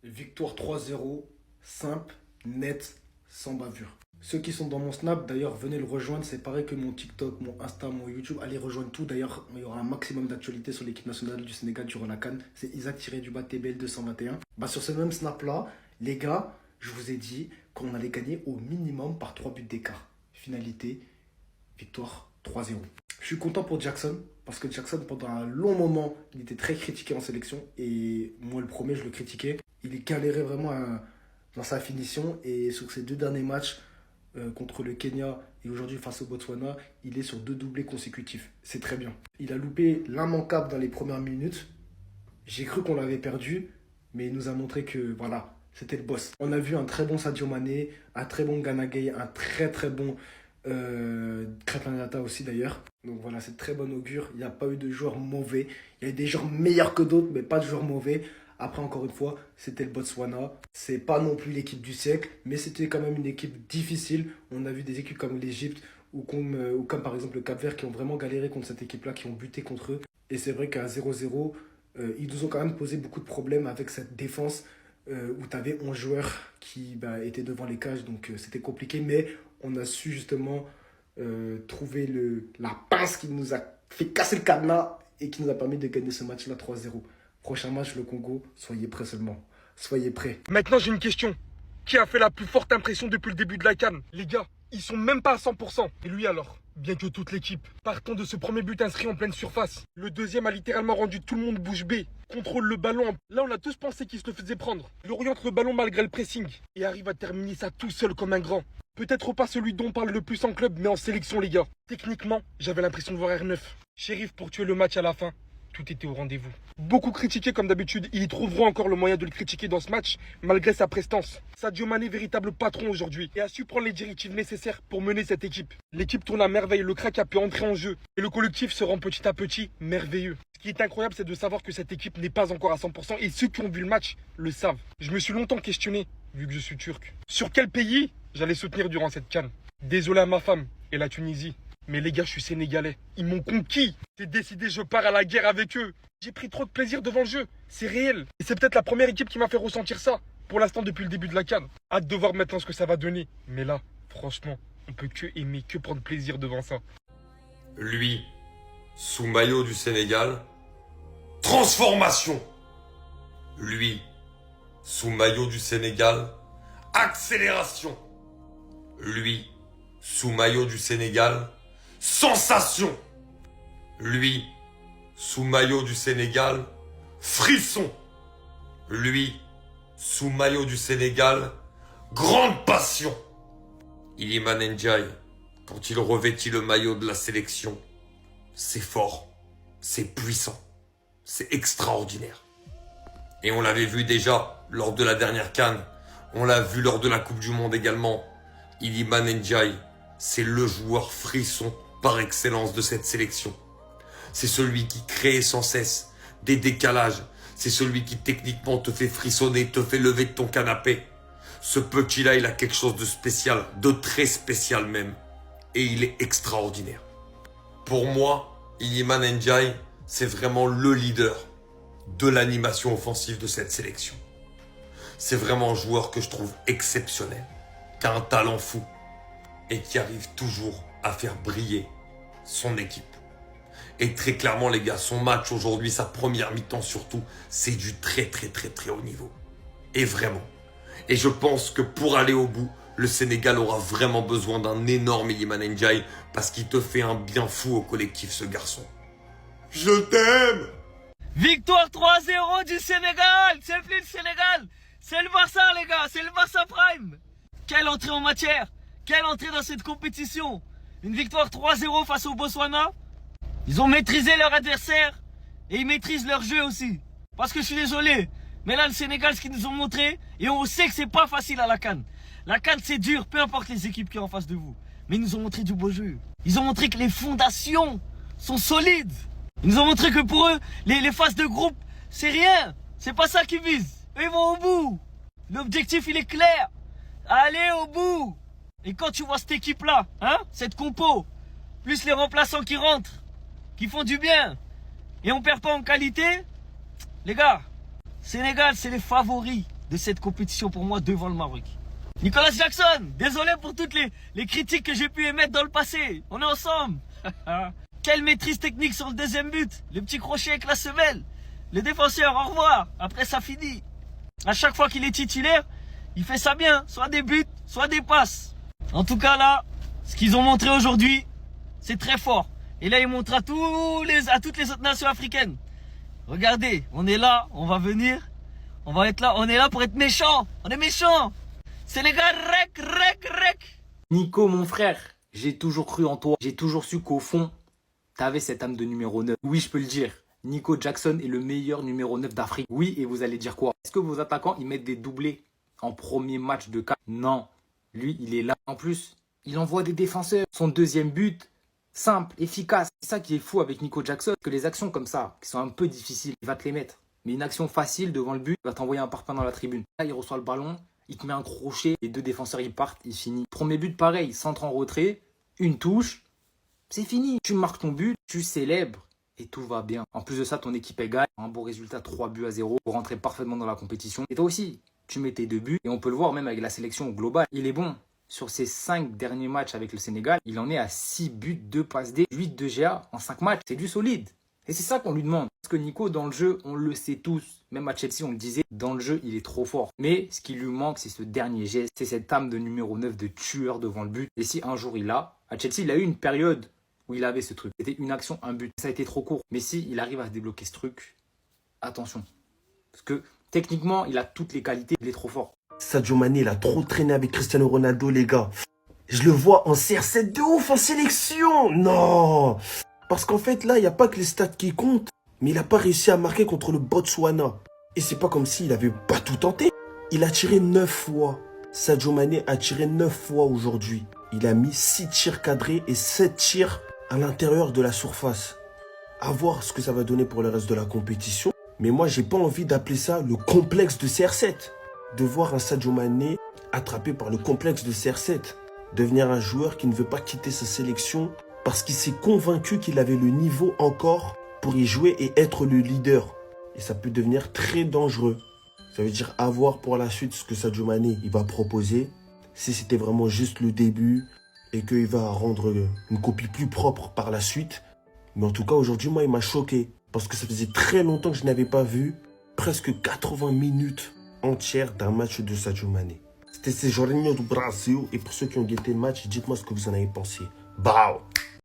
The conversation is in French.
Victoire 3-0, simple, net, sans bavure. Ceux qui sont dans mon Snap, d'ailleurs, venez le rejoindre. C'est pareil que mon TikTok, mon Insta, mon YouTube. Allez rejoindre tout. D'ailleurs, il y aura un maximum d'actualités sur l'équipe nationale du Sénégal durant la CAN. C'est Isaac-TBL 221. Sur ce même Snap-là, les gars, je vous ai dit qu'on allait gagner au minimum par 3 buts d'écart. Finalité, victoire 3-0. Je suis content pour Jackson, parce que Jackson, pendant un long moment, il était très critiqué en sélection. Et moi, le premier, je le critiquais. Il galérait vraiment dans sa finition. Et sur ces 2 derniers matchs, contre le Kenya et aujourd'hui face au Botswana, il est sur 2 doublés consécutifs. C'est très bien. Il a loupé l'immanquable dans les premières minutes. J'ai cru qu'on l'avait perdu, mais il nous a montré que voilà, c'était le boss. On a vu un très bon Sadio Mané, un très bon Gana Gueye, un très très bon Krépin Diatta aussi d'ailleurs. Donc voilà, c'est de très bon augure. Il n'y a pas eu de joueurs mauvais. Il y a eu des joueurs meilleurs que d'autres, mais pas de joueurs mauvais. Après, encore une fois, c'était le Botswana. C'est pas non plus l'équipe du siècle, mais c'était quand même une équipe difficile. On a vu des équipes comme l'Égypte ou comme par exemple le Cap-Vert qui ont vraiment galéré contre cette équipe-là, qui ont buté contre eux. Et c'est vrai qu'à 0-0, ils nous ont quand même posé beaucoup de problèmes avec cette défense où tu avais 11 joueurs qui étaient devant les cages. Donc c'était compliqué, mais on a su justement trouver la pince qui nous a fait casser le cadenas et qui nous a permis de gagner ce match-là 3-0. Prochain match, le Congo, soyez prêts seulement. Soyez prêts. Maintenant, j'ai une question. Qui a fait la plus forte impression depuis le début de la CAN? Les gars, ils sont même pas à 100%. Et lui alors? Bien que toute l'équipe. Partons de ce premier but inscrit en pleine surface. Le deuxième a littéralement rendu tout le monde bouche bée. Contrôle le ballon. Là, on a tous pensé qu'il se le faisait prendre. Il oriente le ballon malgré le pressing. Et arrive à terminer ça tout seul comme un grand. Peut-être pas celui dont on parle le plus en club, mais en sélection, les gars. Techniquement, j'avais l'impression de voir R9. Shérif pour tuer le match à la fin. Tout était au rendez-vous. Beaucoup critiqué comme d'habitude, ils trouveront encore le moyen de le critiquer dans ce match, malgré sa prestance. Sadio Mané, véritable patron aujourd'hui, et a su prendre les directives nécessaires pour mener cette équipe. L'équipe tourne à merveille, le crack a pu entrer en jeu, et le collectif se rend petit à petit merveilleux. Ce qui est incroyable, c'est de savoir que cette équipe n'est pas encore à 100%, et ceux qui ont vu le match le savent. Je me suis longtemps questionné, vu que je suis turc, sur quel pays j'allais soutenir durant cette CAN. Désolé à ma femme et la Tunisie. Mais les gars, je suis sénégalais. Ils m'ont conquis. J'ai décidé, je pars à la guerre avec eux. J'ai pris trop de plaisir devant le jeu. C'est réel. Et c'est peut-être la première équipe qui m'a fait ressentir ça. Pour l'instant, depuis le début de la CAN. Hâte de voir maintenant ce que ça va donner. Mais là, franchement, on peut que aimer, que prendre plaisir devant ça. Lui, sous maillot du Sénégal, transformation. Lui, sous maillot du Sénégal, accélération. Lui, sous maillot du Sénégal, sensation. Lui, sous maillot du Sénégal, frisson. Lui, sous maillot du Sénégal, grande passion. Iliman Ndiaye, quand il revêtit le maillot de la sélection, c'est fort, c'est puissant, c'est extraordinaire. Et on l'avait vu déjà lors de la dernière CAN, on l'a vu lors de la Coupe du Monde également. Iliman Ndiaye, c'est le joueur frisson par excellence de cette sélection. C'est celui qui crée sans cesse des décalages. C'est celui qui techniquement te fait frissonner, te fait lever de ton canapé. Ce petit-là, il a quelque chose de spécial, de très spécial même. Et il est extraordinaire. Pour moi, Iliman Ndiaye, c'est vraiment le leader de l'animation offensive de cette sélection. C'est vraiment un joueur que je trouve exceptionnel, qui a un talent fou et qui arrive toujours à faire briller son équipe. Et très clairement les gars, son match aujourd'hui, sa première mi-temps surtout, c'est du très haut niveau. Et vraiment. Et je pense que pour aller au bout, le Sénégal aura vraiment besoin d'un énorme Iliman Ndiaye parce qu'il te fait un bien fou au collectif ce garçon. Je t'aime! Victoire 3-0 du Sénégal. C'est plus le Sénégal, c'est le Barça les gars, c'est le Barça Prime. Quelle entrée en matière, quelle entrée dans cette compétition. Une victoire 3-0 face au Botswana. Ils ont maîtrisé leur adversaire et ils maîtrisent leur jeu aussi. Parce que je suis désolé, mais là le Sénégal, ce qu'ils nous ont montré, et on sait que c'est pas facile à la CAN. La CAN c'est dur, peu importe les équipes qui sont en face de vous. Mais ils nous ont montré du beau jeu. Ils ont montré que les fondations sont solides. Ils nous ont montré que pour eux, les phases de groupe, c'est rien. C'est pas ça qu'ils visent. Eux, ils vont au bout. L'objectif, il est clair. Allez au bout. Et quand tu vois cette équipe-là, cette compo, plus les remplaçants qui rentrent, qui font du bien, et on perd pas en qualité, les gars, Sénégal, c'est les favoris. de cette compétition pour moi devant le Maroc. Nicolas Jackson, désolé pour toutes les critiques que j'ai pu émettre dans le passé. On est ensemble. Quelle maîtrise technique sur le deuxième but. Le petit crochet avec la semelle. Le défenseur, au revoir. Après, ça finit. À chaque fois qu'il est titulaire, il fait ça bien. Soit des buts, soit des passes. En tout cas, là, ce qu'ils ont montré aujourd'hui, c'est très fort. Et là, ils montrent à toutes les autres nations africaines. Regardez, on est là, on va venir. On va être là, on est là pour être méchants. On est méchants. Sénégal, rec. Nico, mon frère, j'ai toujours cru en toi. J'ai toujours su qu'au fond, t'avais cette âme de numéro 9. Oui, je peux le dire. Nico Jackson est le meilleur numéro 9 d'Afrique. Oui, et vous allez dire quoi? Est-ce que vos attaquants, ils mettent des doublés en premier match de CAN? Non. Lui, il est là. En plus, il envoie des défenseurs. Son deuxième but, simple, efficace. C'est ça qui est fou avec Nico Jackson. Que les actions comme ça, qui sont un peu difficiles, il va te les mettre. Mais une action facile devant le but, il va t'envoyer un parpaing dans la tribune. Là, il reçoit le ballon, il te met un crochet, les deux défenseurs, ils partent, il finit. Premier but, pareil, centre en retrait, une touche, c'est fini. Tu marques ton but, tu célèbres et tout va bien. En plus de ça, ton équipe est gagne. Un beau résultat, 3-0 pour rentrer parfaitement dans la compétition. Et toi aussi, tu mets tes 2 buts et on peut le voir même avec la sélection globale. Il est bon. Sur ses 5 derniers matchs avec le Sénégal, il en est à 6 buts, 2 passes D, 8 de GA en 5 matchs. C'est du solide. Et c'est ça qu'on lui demande. Parce que Nico, dans le jeu, on le sait tous. Même à Chelsea, on le disait, dans le jeu, il est trop fort. Mais ce qui lui manque, c'est ce dernier geste. C'est cette âme de numéro 9, de tueur devant le but. Et si un jour il l'a, à Chelsea, il a eu une période où il avait ce truc. C'était une action, un but. Ça a été trop court. Mais si il arrive à débloquer ce truc, attention. Parce que techniquement, il a toutes les qualités. Il est trop fort. Sadio Mané, il a trop traîné avec Cristiano Ronaldo, les gars. Je le vois en CR7 de ouf, en sélection. Non. Parce qu'en fait, là, il n'y a pas que les stats qui comptent. Mais il n'a pas réussi à marquer contre le Botswana. Et c'est pas comme s'il avait pas tout tenté. Il a tiré 9 fois. Sadio Mané a tiré 9 fois aujourd'hui. Il a mis 6 tirs cadrés et 7 tirs à l'intérieur de la surface. À voir ce que ça va donner pour le reste de la compétition. Mais moi, j'ai pas envie d'appeler ça le complexe de CR7. De voir un Sadio Mané attrapé par le complexe de CR7. Devenir un joueur qui ne veut pas quitter sa sélection parce qu'il s'est convaincu qu'il avait le niveau encore pour y jouer et être le leader. Et ça peut devenir très dangereux. Ça veut dire à voir pour la suite ce que Sadio Mané il va proposer. Si c'était vraiment juste le début et qu'il va rendre une copie plus propre par la suite. Mais en tout cas, aujourd'hui, moi, il m'a choqué. Parce que ça faisait très longtemps que je n'avais pas vu presque 80 minutes entières d'un match de Sadio Mané. C'était ces Jorginho do Brasil. Et pour ceux qui ont guetté le match, dites-moi ce que vous en avez pensé. Bao!